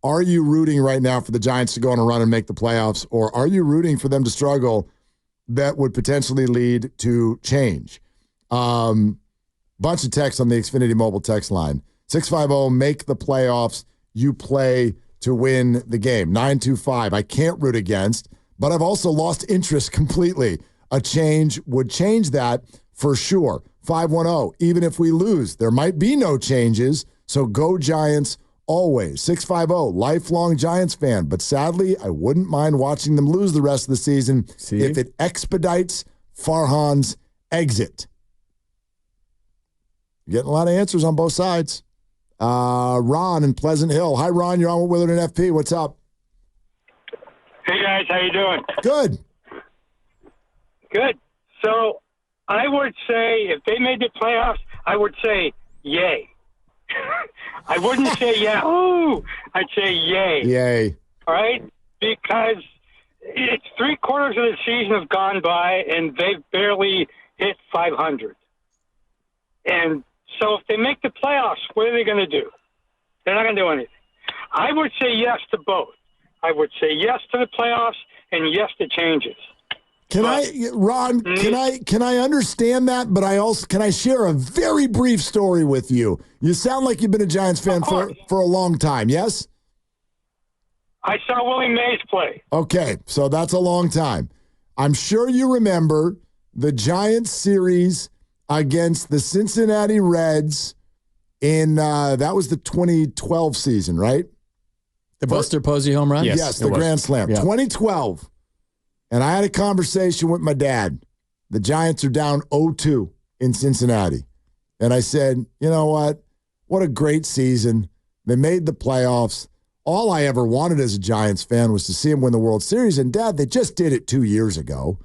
are you rooting right now for the Giants to go on a run and make the playoffs, or are you rooting for them to struggle that would potentially lead to change? Bunch of texts on the Xfinity Mobile text line. 650, make the playoffs. You play to win the game. 925, I can't root against, but I've also lost interest completely. A change would change that for sure. 510, even if we lose, there might be no changes, so go Giants always. 650, lifelong Giants fan, but sadly, I wouldn't mind watching them lose the rest of the season if it expedites Farhan's exit. You're getting a lot of answers on both sides. Ron in Pleasant Hill. Hi, Ron. You're on with Willard and F.P. What's up? Hey, guys. How you doing? Good. Good. So I would say if they made the playoffs, I would say yay. I wouldn't say yahoo. I'd say yay. Yay. All right? Because it's 3/4 of the season have gone by, and they've barely hit 500. And so if they make the playoffs, what are they going to do? They're not going to do anything. I would say yes to both. I would say yes to the playoffs and yes to changes. Can I understand that? But can I share a very brief story with you? You sound like you've been a Giants fan for a long time, yes? I saw Willie Mays play. Okay, so that's a long time. I'm sure you remember the Giants series against the Cincinnati Reds in that was the 2012 season, right? The Buster Posey home run? Yes, the Grand Slam. Yeah. 2012. And I had a conversation with my dad. The Giants are down 0-2 in Cincinnati. And I said, you know what? What a great season. They made the playoffs. All I ever wanted as a Giants fan was to see them win the World Series. And, Dad, they just did it 2 years ago.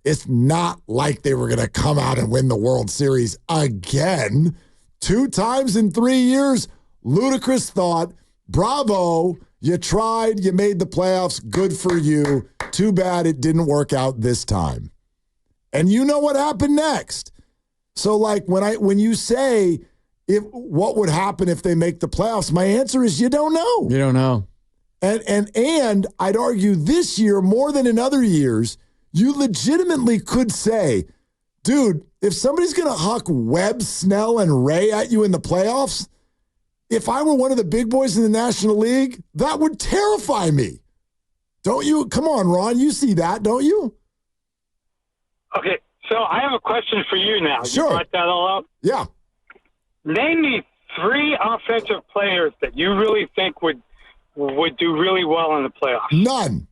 It's not like they were going to come out and win the World Series again. 2 times in 3 years. Ludicrous thought. Bravo. You tried. You made the playoffs. Good for you. Too bad it didn't work out this time. And you know what happened next. So, like, when you say what would happen if they make the playoffs, my answer is you don't know. You don't know. And I'd argue this year more than in other years, you legitimately could say, dude, if somebody's going to huck Webb, Snell, and Ray at you in the playoffs, if I were one of the big boys in the National League, that would terrify me. Don't you? Come on, Ron. You see that, don't you? Okay, so I have a question for you now. Sure. You brought that all up? Yeah. Name me 3 offensive players that you really think would do really well in the playoffs. None.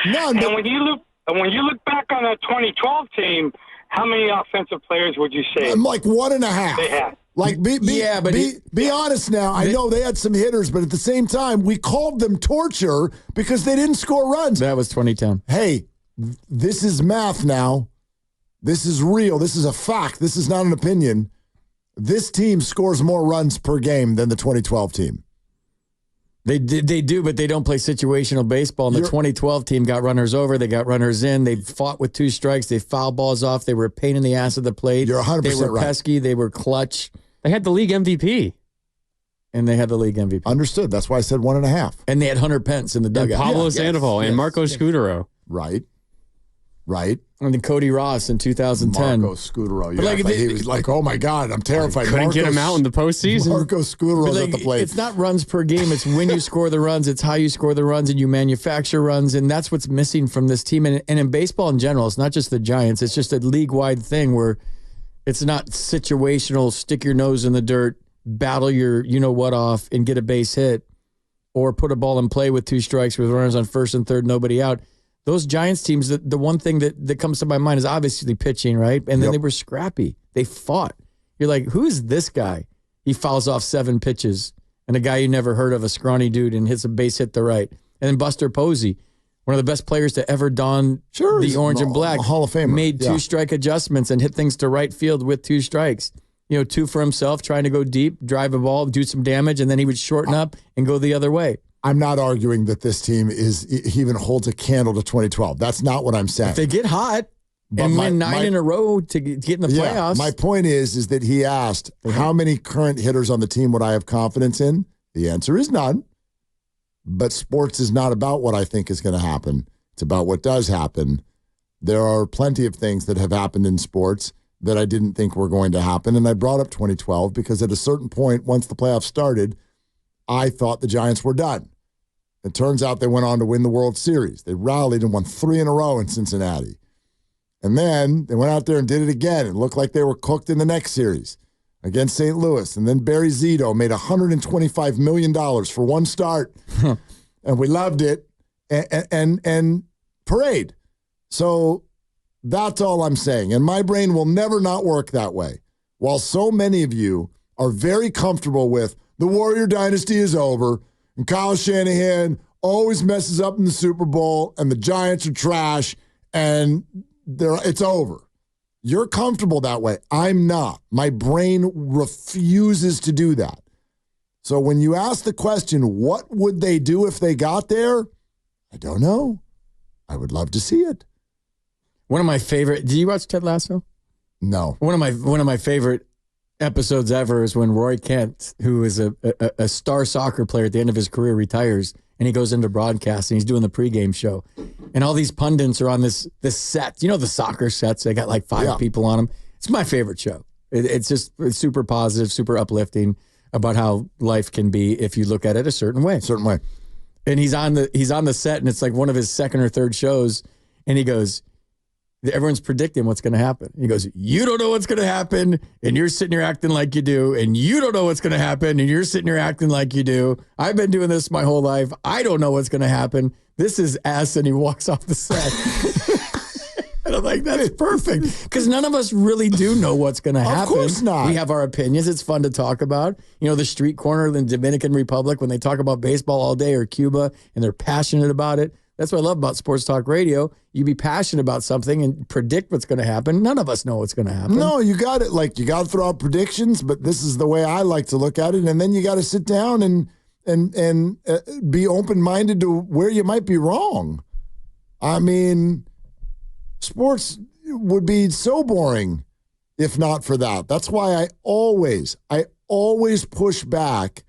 None. And when you look back on that 2012 team, how many offensive players would you say? I'm like 1.5. They had. Like, be honest now. I know they had some hitters, but at the same time, we called them torture because they didn't score runs. That was 2010. Hey, this is math now. This is real. This is a fact. This is not an opinion. This team scores more runs per game than the 2012 team. They do, but they don't play situational baseball. And the 2012 team got runners over. They got runners in. They fought with 2 strikes. They fouled balls off. They were a pain in the ass of the plate. You're 100% They were right. pesky. They were clutch. They had the league MVP. And they had the league MVP. Understood. That's why I said 1.5. And they had Hunter Pence in the And dugout. Pablo Sandoval and Marco Scudero. Right. And then Cody Ross in 2010. Marco Scudero. He was like, oh, my God, I'm terrified. Couldn't get him out in the postseason. Marco Scudero's at the plate. It's not runs per game. It's when you score the runs. It's how you score the runs, and you manufacture runs, and that's what's missing from this team. And in baseball in general, it's not just the Giants. It's just a league-wide thing where it's not situational, stick your nose in the dirt, battle your you-know-what off, and get a base hit, or put a ball in play with 2 strikes with runners on first and third, nobody out. Those Giants teams, the one thing that comes to my mind is obviously pitching, right? And then they were scrappy. They fought. You're like, who is this guy? He fouls off 7 pitches, and a guy you never heard of, a scrawny dude, and hits a base hit to right. And then Buster Posey, one of the best players to ever don the orange and black, a Hall of Famer. Made 2-strike adjustments and hit things to right field with 2 strikes. 2 for himself, trying to go deep, drive a ball, do some damage, and then he would shorten up and go the other way. I'm not arguing that this team he even holds a candle to 2012. That's not what I'm saying. If they get hot. and win 9 in a row to get in the playoffs. My point is that he asked, how many current hitters on the team would I have confidence in? The answer is none. But sports is not about what I think is going to happen. It's about what does happen. There are plenty of things that have happened in sports that I didn't think were going to happen. And I brought up 2012 because at a certain point, once the playoffs started, I thought the Giants were done. It turns out they went on to win the World Series. They rallied and won 3 in a row in Cincinnati. And then they went out there and did it again. It looked like they were cooked in the next series against St. Louis. And then Barry Zito made $125 million for one start. And we loved it. And parade. So that's all I'm saying. And my brain will never not work that way. While so many of you are very comfortable with the Warrior dynasty is over and Kyle Shanahan always messes up in the Super Bowl and the Giants are trash and it's over. You're comfortable that way. I'm not. My brain refuses to do that. So when you ask the question, what would they do if they got there? I don't know. I would love to see it. One of my favorite. Did you watch Ted Lasso? No. One of my favorite episodes ever is when Roy Kent, who is a star soccer player at the end of his career, retires, and he goes into broadcast and he's doing the pregame show, and all these pundits are on this set. You know the soccer sets? They got like 5 people on them. It's my favorite show. It's super positive, super uplifting about how life can be if you look at it a certain way. Certain way. And he's on the set, and it's like one of his second or third shows, and he goes, everyone's predicting what's going to happen. He goes, you don't know what's going to happen, and you're sitting here acting like you do, and you don't know what's going to happen, and you're sitting here acting like you do. I've been doing this my whole life. I don't know what's going to happen. This is S, and he walks off the set. And I'm like, that's perfect, because none of us really do know what's going to happen. Of course not. We have our opinions. It's fun to talk about. You know, the street corner in the Dominican Republic, when they talk about baseball all day, or Cuba, and they're passionate about it. That's what I love about Sports Talk Radio. You be passionate about something and predict what's going to happen. None of us know what's going to happen. No, you got it. Like, you got to throw out predictions, but this is the way I like to look at it. And then you got to sit down and be open-minded to where you might be wrong. I mean, sports would be so boring if not for that. That's why I always push back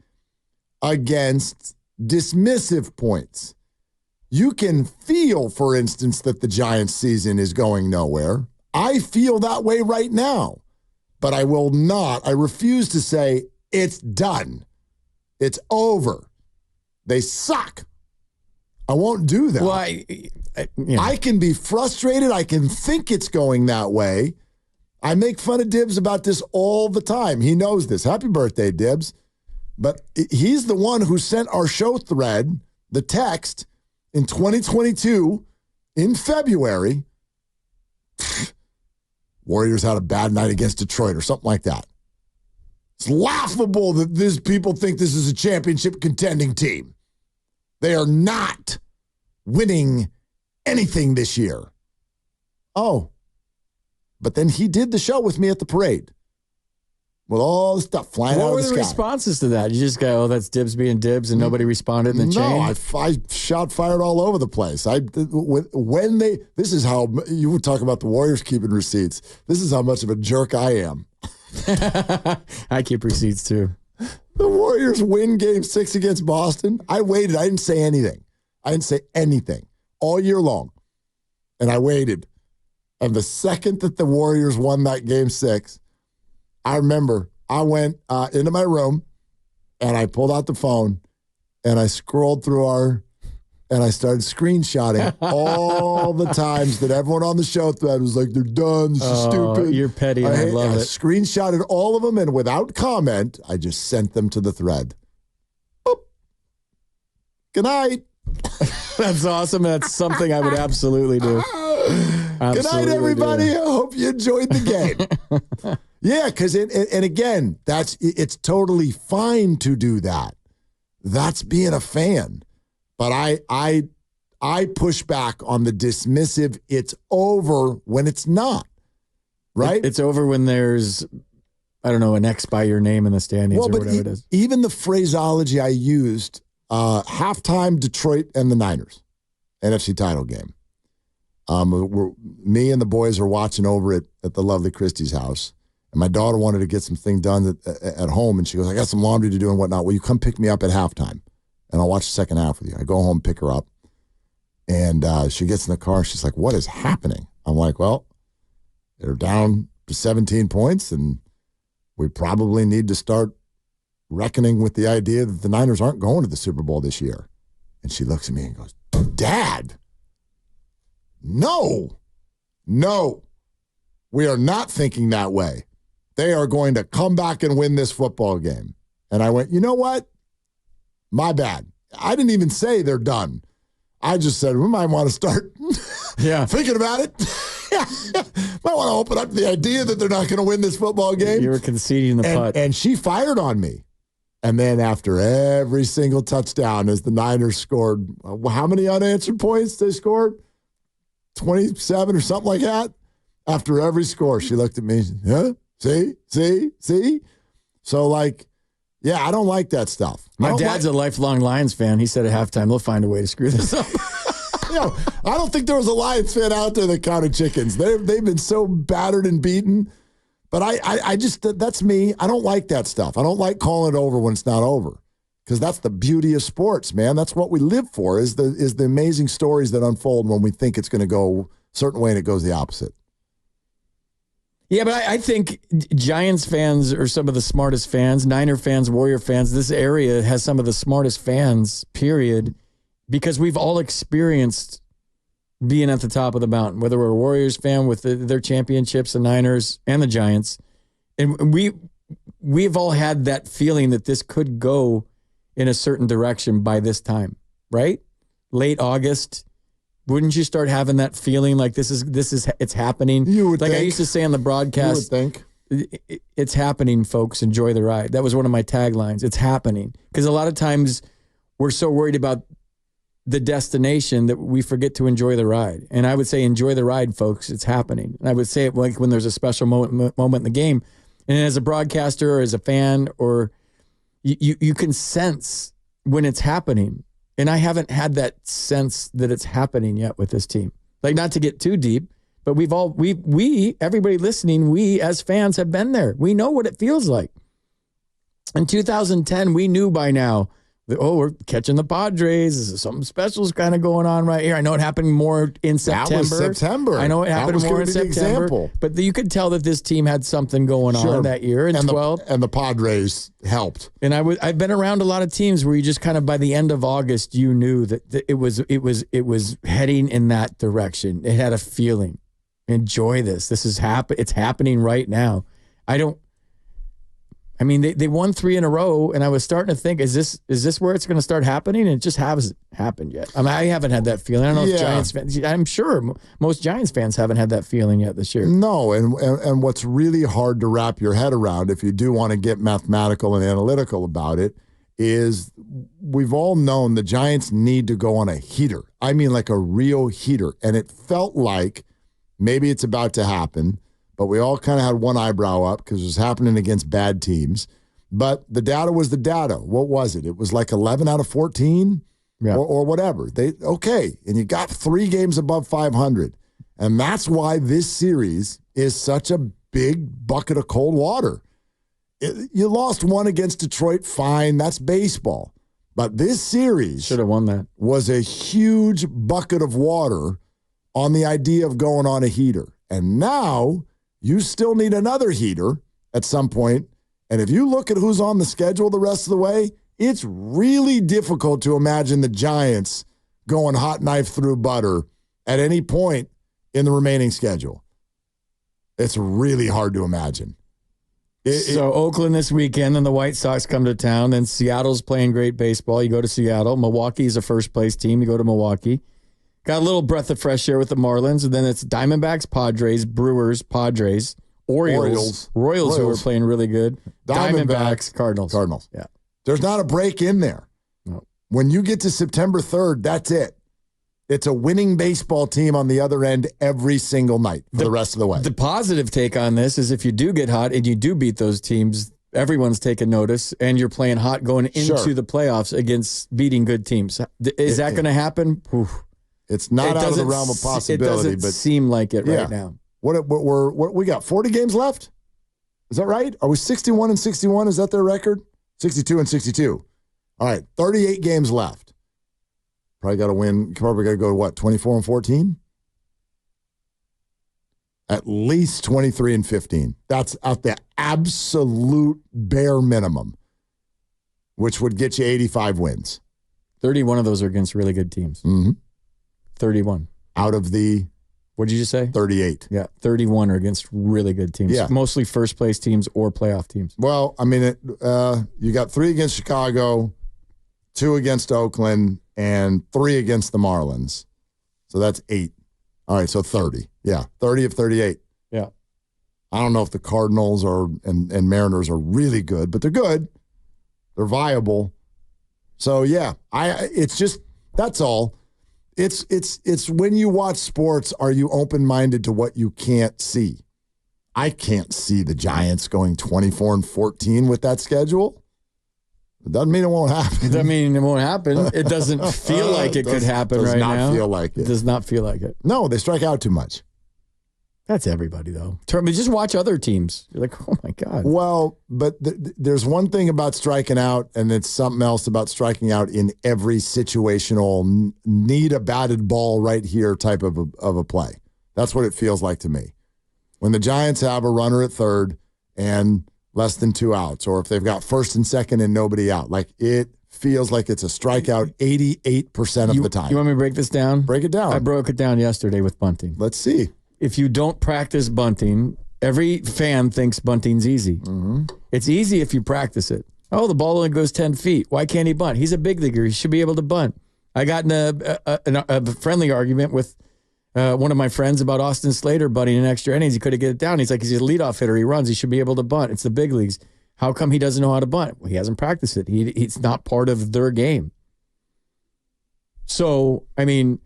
against dismissive points. You can feel, for instance, that the Giants season is going nowhere. I feel that way right now, but I will not. I refuse to say it's done. It's over. They suck. I won't do that. Well, I can be frustrated. I can think it's going that way. I make fun of Dibbs about this all the time. He knows this. Happy birthday, Dibbs. But he's the one who sent our show thread, the text, in 2022, in February. Warriors had a bad night against Detroit or something like that. It's laughable that these people think this is a championship contending team. They are not winning anything this year. Oh, but then he did the show with me at the parade with all the stuff flying out of the sky. What were the responses to that? You just go, oh, that's Dibbs being Dibbs, and nobody responded in the chain? No, I shot fired all over the place. This is how, you would talk about the Warriors keeping receipts. This is how much of a jerk I am. I keep receipts too. The Warriors win Game 6 against Boston. I waited. I didn't say anything all year long. And I waited. And the second that the Warriors won that Game 6, I remember I went into my room and I pulled out the phone and I scrolled through and I started screenshotting all the times that everyone on the show thread was like, they're done, this is stupid. You're petty, and I love it. Screenshotted all of them, and without comment, I just sent them to the thread. Boop. Good night. That's awesome. That's something I would absolutely do. Good night, everybody. I hope you enjoyed the game. Yeah, because and again, it's totally fine to do that. That's being a fan. But I push back on the dismissive. It's over when it's not. Right? It's over when there's, I don't know, an X by your name in the standings or whatever it is. Even the phraseology I used, halftime Detroit and the Niners, NFC title game. Me and the boys are watching over it at the lovely Christie's house. And my daughter wanted to get some things done at home. And she goes, I got some laundry to do and whatnot. Will you come pick me up at halftime? And I'll watch the second half with you. I go home, pick her up. And she gets in the car. She's like, what is happening? I'm like, well, they're down to 17 points. And we probably need to start reckoning with the idea that the Niners aren't going to the Super Bowl this year. And she looks at me and goes, Dad, no, we are not thinking that way. They are going to come back and win this football game. And I went, you know what? My bad. I didn't even say they're done. I just said, we might want to start thinking about it. Might want to open up the idea that they're not going to win this football game. You were conceding the putt. And she fired on me. And then after every single touchdown, as the Niners scored, how many unanswered points they scored? 27 or something like that. After every score, she looked at me and said, See? So, like, yeah, I don't like that stuff. My dad's a lifelong Lions fan. He said at halftime, they'll find a way to screw this up. I don't think there was a Lions fan out there that counted chickens. They've been so battered and beaten. But I just, that's me. I don't like that stuff. I don't like calling it over when it's not over. Because that's the beauty of sports, man. That's what we live for, is the amazing stories that unfold when we think it's going to go a certain way and it goes the opposite. Yeah, but I think Giants fans are some of the smartest fans. Niner fans, Warrior fans. This area has some of the smartest fans, period, because we've all experienced being at the top of the mountain, whether we're a Warriors fan with their championships, the Niners, and the Giants. And we've all had that feeling that this could go in a certain direction by this time, right? Late August. Wouldn't you start having that feeling like this is it's happening? You would think. I used to say on the broadcast, you would think. It's happening, folks. Enjoy the ride. That was one of my taglines. It's happening. Because a lot of times we're so worried about the destination that we forget to enjoy the ride. And I would say, enjoy the ride, folks. It's happening. And I would say it like when there's a special moment in the game. And as a broadcaster or as a fan, or you can sense when it's happening. And I haven't had that sense that it's happening yet with this team. Like, not to get too deep, but everybody listening, we as fans have been there. We know what it feels like. In 2010, we knew by now that, we're catching the Padres. Something special is kind of going on right here. I know it happened more in September. That was September. I know it happened more in September. But you could tell that this team had something going on that year in 12. And the Padres helped. And I've been around a lot of teams where you just kind of by the end of August, you knew that it was heading in that direction. It had a feeling. Enjoy this. This is it's happening right now. They won 3 in a row, and I was starting to think, is this where it's going to start happening? And it just hasn't happened yet. I haven't had that feeling. I don't know if Giants fans, I'm sure most Giants fans haven't had that feeling yet this year. No, and what's really hard to wrap your head around, if you do want to get mathematical and analytical about it, is we've all known the Giants need to go on a heater. I mean, like a real heater. And it felt like maybe it's about to happen. But we all kind of had one eyebrow up because it was happening against bad teams. But the data was the data. What was it? It was like 11 out of 14 or whatever. And you got 3 games above 500. And that's why this series is such a big bucket of cold water. You lost one against Detroit, fine. That's baseball. But this series should have won that. Was a huge bucket of water on the idea of going on a heater. And now you still need another heater at some point. And if you look at who's on the schedule the rest of the way, it's really difficult to imagine the Giants going hot knife through butter at any point in the remaining schedule. It's really hard to imagine. So Oakland this weekend, and the White Sox come to town. Then Seattle's playing great baseball. You go to Seattle. Milwaukee's a first-place team. You go to Milwaukee. Got a little breath of fresh air with the Marlins, and then it's Diamondbacks, Padres, Brewers, Padres, Royals who are playing really good, Diamondbacks, Cardinals. Yeah. There's not a break in there. No. When you get to September 3rd, that's it. It's a winning baseball team on the other end every single night for the rest of the way. The positive take on this is if you do get hot and you do beat those teams, everyone's taking notice, and you're playing hot going into the playoffs against beating good teams. Is that going to happen? Oof. It's not out of the realm of possibility. It doesn't but seem like it right now. What we got? 40 games left? Is that right? Are we 61-61? Is that their record? 62-62. All right, 38 games left. Probably got to win. Probably got to go to what? 24-14. At least 23-15. That's at the absolute bare minimum, which would get you 85 wins. 31 of those are against really good teams. Mm-hmm. 31. Out of the... What did you just say? 38. Yeah, 31 are against really good teams. Yeah. Mostly first-place teams or playoff teams. Well, I mean, you got 3 against Chicago, 2 against Oakland, and 3 against the Marlins. So that's 8. All right, so 30. Yeah, 30 of 38. Yeah. I don't know if the Cardinals and Mariners are really good, but they're good. They're viable. So, yeah, it's just, that's all. It's when you watch sports, are you open-minded to what you can't see? I can't see the Giants going 24-14 with that schedule. It doesn't mean it won't happen. It doesn't mean it won't happen. It doesn't feel like it could happen right now. Does not feel like it. It does not feel like it. No, they strike out too much. That's everybody, though. Just watch other teams. You're like, oh, my God. Well, but there's one thing about striking out, and it's something else about striking out in every situational, need a batted ball right here type of a play. That's what it feels like to me. When the Giants have a runner at third and less than 2 outs, or if they've got first and second and nobody out, like it feels like it's a strikeout 88% of the time. You want me to break this down? Break it down. I broke it down yesterday with Bunting. Let's see. If you don't practice bunting, every fan thinks bunting's easy. Mm-hmm. It's easy if you practice it. Oh, the ball only goes 10 feet. Why can't he bunt? He's a big leaguer. He should be able to bunt. I got in a friendly argument with one of my friends about Austin Slater bunting in extra innings. He couldn't get it down. He's like, he's a leadoff hitter. He runs. He should be able to bunt. It's the big leagues. How come he doesn't know how to bunt? Well, he hasn't practiced it. He's not part of their game. So, I mean,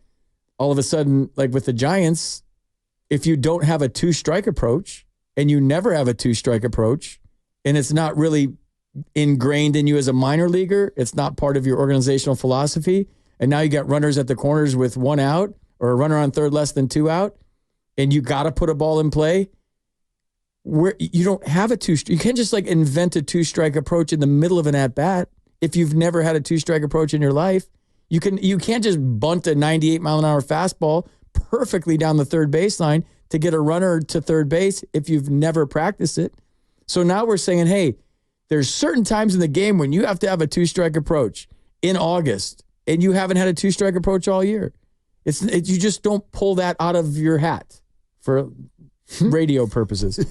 all of a sudden, like with the Giants, if you don't have a 2-strike approach and you never have a 2-strike approach and it's not really ingrained in you as a minor leaguer, it's not part of your organizational philosophy, and now you got runners at the corners with 1 out or a runner on third less than 2 out, and you got to put a ball in play, where you don't have a 2-strike. You can't just like invent a 2-strike approach in the middle of an at-bat if you've never had a 2-strike approach in your life. You can't just bunt a 98-mile-an-hour fastball perfectly down the third baseline to get a runner to third base if you've never practiced it. So now we're saying, hey, there's certain times in the game when you have to have a 2-strike approach in August, and you haven't had a 2-strike approach all year. You just don't pull that out of your hat for radio purposes.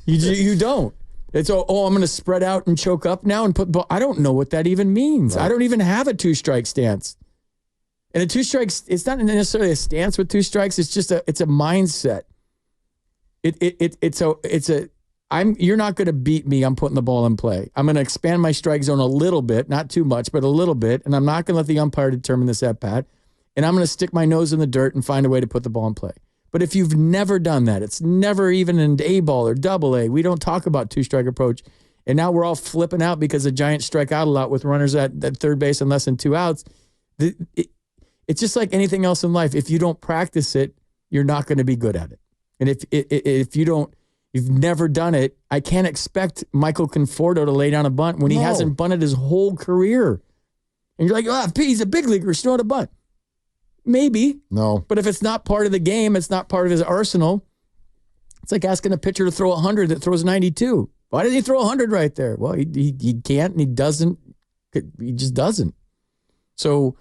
You don't. It's, I'm going to spread out and choke up now and put. I don't know what that even means. Right. I don't even have a 2-strike stance. And a 2-strike, it's not necessarily a stance with 2 strikes. It's just it's a mindset. You're not going to beat me. I'm putting the ball in play. I'm going to expand my strike zone a little bit, not too much, but a little bit. And I'm not going to let the umpire determine this at bat. And I'm going to stick my nose in the dirt and find a way to put the ball in play. But if you've never done that, it's never even an A ball or double A. We don't talk about 2-strike approach. And now we're all flipping out because the Giants strike out a lot with runners at third base and less than 2 outs. It's just like anything else in life. If you don't practice it, you're not going to be good at it. And if you've never done it, I can't expect Michael Conforto to lay down a bunt when he hasn't bunted his whole career. And you're like, F.P., he's a big leaguer, he's throwing a bunt. Maybe. No. But if it's not part of the game, it's not part of his arsenal. It's like asking a pitcher to throw 100 that throws 92. Why did he throw 100 right there? Well, he can't, and he doesn't. He just doesn't. So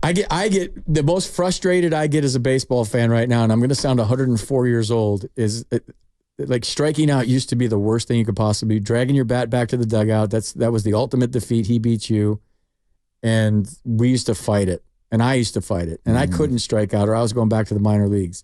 I get the most frustrated I get as a baseball fan right now, and I'm going to sound 104 years old, is like striking out used to be the worst thing you could possibly do. Dragging your bat back to the dugout, that was the ultimate defeat. He beat you, and we used to fight it, and I used to fight it, and I couldn't strike out, or I was going back to the minor leagues.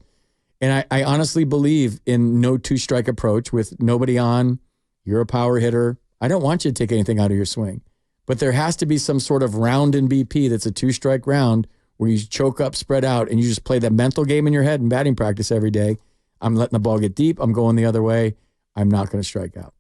And I honestly believe in no 2-strike approach with nobody on. You're a power hitter. I don't want you to take anything out of your swing. But there has to be some sort of round in BP that's a 2-strike round where you choke up, spread out, and you just play that mental game in your head in batting practice every day. I'm letting the ball get deep. I'm going the other way. I'm not going to strike out.